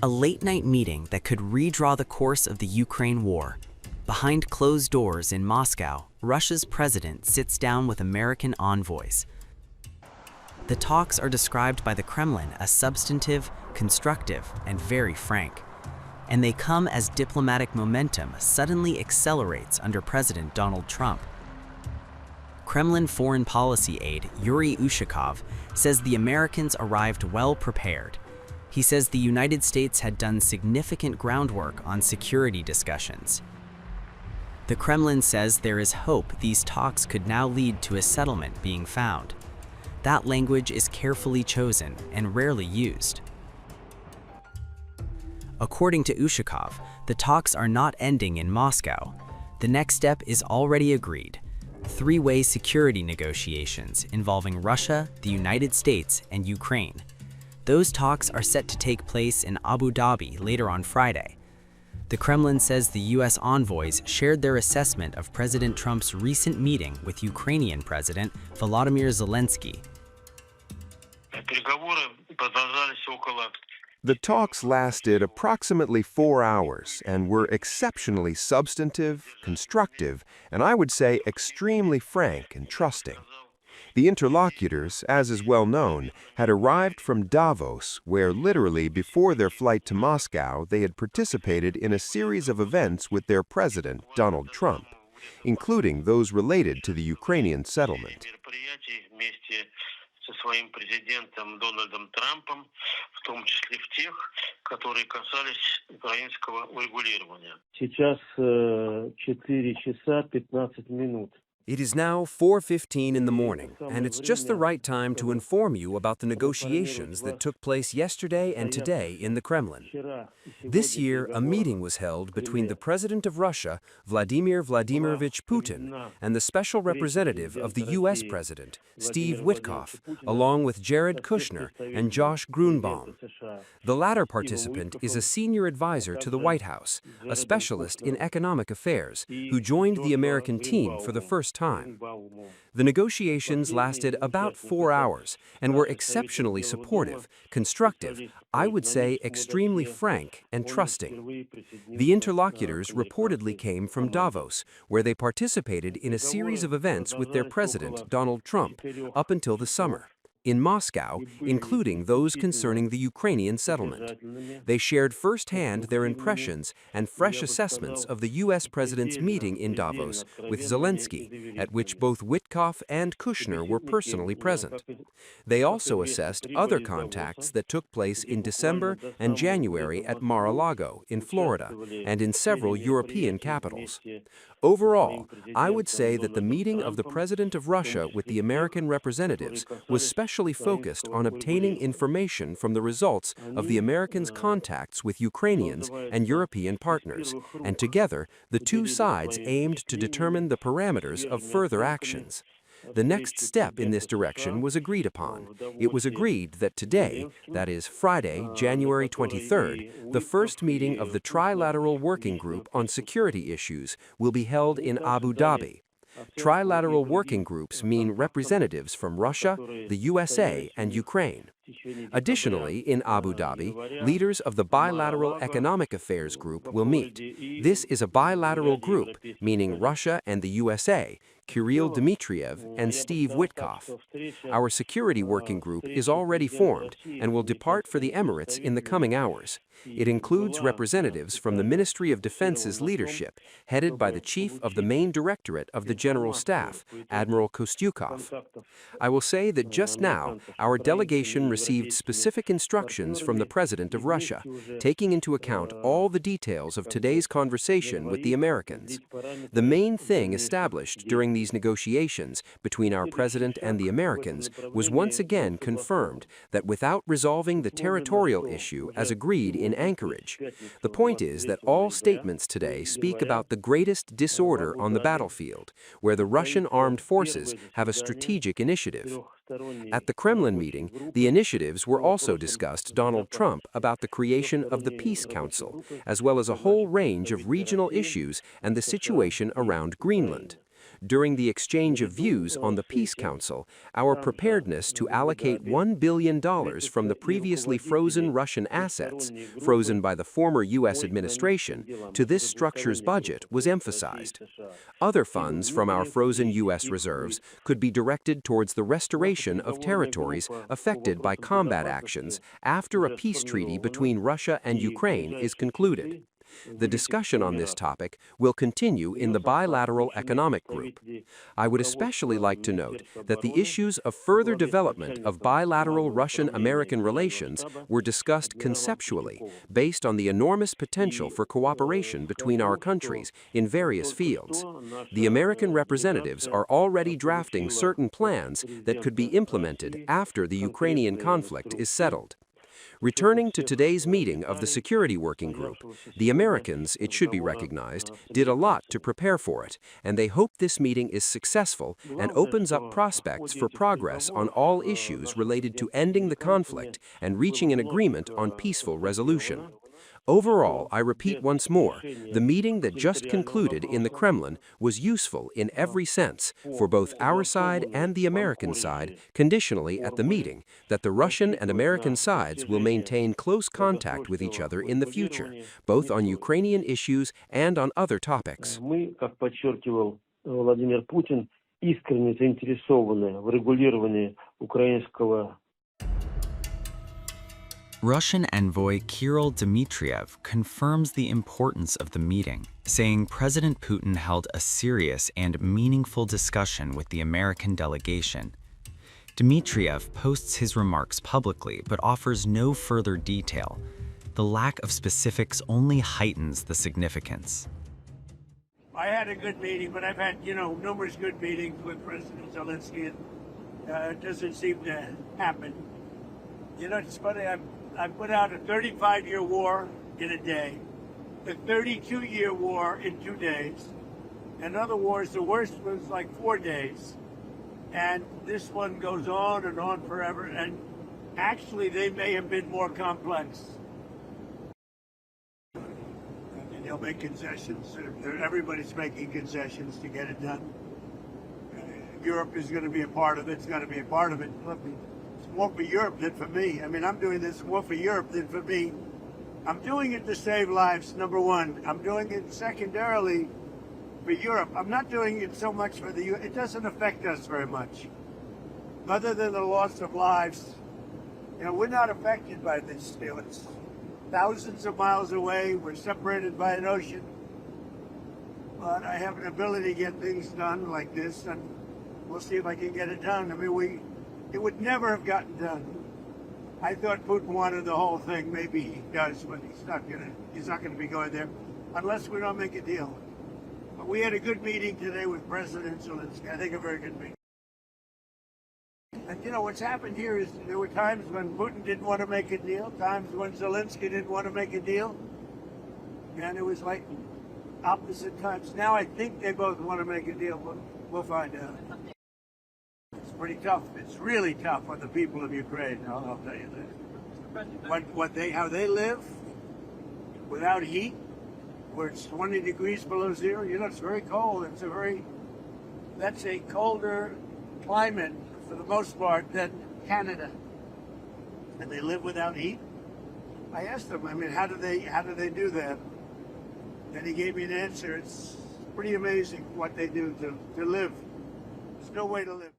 A late-night meeting that could redraw the course of the Ukraine war. Behind closed doors in Moscow, Russia's president sits down with American envoys. The talks are described by the Kremlin as substantive, constructive, and very frank. And they come as diplomatic momentum suddenly accelerates under President Donald Trump. Kremlin foreign policy aide Yuri Ushakov says the Americans arrived well prepared. He says the United States had done significant groundwork on security discussions. The Kremlin says there is hope these talks could now lead to a settlement being found. That language is carefully chosen and rarely used. According to Ushakov, the talks are not ending in Moscow. The next step is already agreed: three-way security negotiations involving Russia, the United States, and Ukraine. Those talks are set to take place in Abu Dhabi later on Friday. The Kremlin says the U.S. envoys shared their assessment of President Trump's recent meeting with Ukrainian President Vladimir Zelensky. The talks lasted approximately 4 hours and were exceptionally substantive, constructive, and I would say extremely frank and trusting. The interlocutors, as is well known, had arrived from Davos, where literally before their flight to Moscow they had participated in a series of events with their president, Donald Trump, including those related to the Ukrainian settlement. Своим президентом Дональдом Трампом, в том числе в тех, которые касались украинского урегулирования. Сейчас 4 часа 15 минут. It is now 4:15 in the morning, and it's just the right time to inform you about the negotiations that took place yesterday and today in the Kremlin. This year, a meeting was held between the President of Russia, Vladimir Vladimirovich Putin, and the Special Representative of the U.S. President, Steve Witkoff, along with Jared Kushner and Josh Grunbaum. The latter participant is a senior advisor to the White House, a specialist in economic affairs, who joined the American team for the first time. The negotiations lasted about 4 hours and were exceptionally supportive, constructive, I would say extremely frank and trusting. The interlocutors reportedly came from Davos, where they participated in a series of events with their president, Donald Trump, up until the summer. In Moscow, including those concerning the Ukrainian settlement. They shared firsthand their impressions and fresh assessments of the U.S. President's meeting in Davos with Zelensky, at which both Witkoff and Kushner were personally present. They also assessed other contacts that took place in December and January at Mar-a-Lago in Florida and in several European capitals. Overall, I would say that the meeting of the President of Russia with the American representatives was specially focused on obtaining information from the results of the Americans' contacts with Ukrainians and European partners, and together the two sides aimed to determine the parameters of further actions. The next step in this direction was agreed upon. It was agreed that today, that is Friday, January 23rd, the first meeting of the Trilateral Working Group on Security Issues will be held in Abu Dhabi. Trilateral working groups mean representatives from Russia, the USA, and Ukraine. Additionally, in Abu Dhabi, leaders of the Bilateral Economic Affairs Group will meet. This is a bilateral group, meaning Russia and the USA, Kirill Dmitriev and Steve Witkoff. Our security working group is already formed and will depart for the Emirates in the coming hours. It includes representatives from the Ministry of Defense's leadership, headed by the Chief of the Main Directorate of the General Staff, Admiral Kostyukov. I will say that just now, our delegation received specific instructions from the President of Russia, taking into account all the details of today's conversation with the Americans. The main thing established during these negotiations between our President and the Americans was once again confirmed that without resolving the territorial issue as agreed in Anchorage, the point is that all statements today speak about the greatest disorder on the battlefield, where the Russian armed forces have a strategic initiative. At the Kremlin meeting, the initiatives were also discussed Donald Trump about the creation of the Peace Council, as well as a whole range of regional issues and the situation around Greenland. during the exchange of views on the Peace Council, our preparedness to allocate $1 billion from the previously frozen Russian assets, frozen by the former U.S. administration, to this structure's budget was emphasized. Other funds from our frozen U.S. reserves could be directed towards the restoration of territories affected by combat actions after a peace treaty between Russia and Ukraine is concluded. The discussion on this topic will continue in the bilateral economic group. I would especially like to note that the issues of further development of bilateral Russian-American relations were discussed conceptually, based on the enormous potential for cooperation between our countries in various fields. The American representatives are already drafting certain plans that could be implemented after the Ukrainian conflict is settled. Returning to today's meeting of the Security Working Group, the Americans, it should be recognized, did a lot to prepare for it, and they hope this meeting is successful and opens up prospects for progress on all issues related to ending the conflict and reaching an agreement on peaceful resolution. Overall, I repeat once more, the meeting that just concluded in the Kremlin was useful in every sense for both our side and the American side, conditionally at the meeting that the Russian and American sides will maintain close contact with each other in the future, both on Ukrainian issues and on other topics. Мы, как подчеркивал Владимир Путин, искренне заинтересованы в регулировании украинского. Russian envoy Kirill Dmitriev confirms the importance of the meeting, saying President Putin held a serious and meaningful discussion with the American delegation. Dmitriev posts his remarks publicly but offers no further detail. The lack of specifics only heightens the significance. I had a good meeting, but I've had, numerous good meetings with President Zelensky, and it doesn't seem to happen. It's funny, I put out a 35-year war in a day, a 32-year war in 2 days, and other wars, the worst was like 4 days. And this one goes on and on forever, and actually they may have been more complex. And they'll make concessions. Everybody's making concessions to get it done. Europe is going to be a part of it. It's going to be a part of it. It's more for Europe than for me. I'm doing this more for Europe than for me. I'm doing it to save lives, number one. I'm doing it secondarily for Europe. I'm not doing it so much for the U.S. It doesn't affect us very much. Other than the loss of lives, we're not affected by this deal. It's thousands of miles away. We're separated by an ocean. But I have an ability to get things done like this, and we'll see if I can get it done. It would never have gotten done. I thought Putin wanted the whole thing. Maybe he does, but he's not gonna be going there unless we don't make a deal. But we had a good meeting today with President Zelensky. I think a very good meeting. And what's happened here is there were times when Putin didn't want to make a deal, times when Zelensky didn't want to make a deal, and it was like opposite times. Now I think they both want to make a deal, but we'll find out. It's pretty tough. It's really tough on the people of Ukraine. I'll tell you this. How they live without heat, where it's 20 degrees below zero. It's very cold. That's a colder climate for the most part than Canada, and they live without heat. I asked them, how do they do that? And he gave me an answer. It's pretty amazing what they do to live. There's no way to live.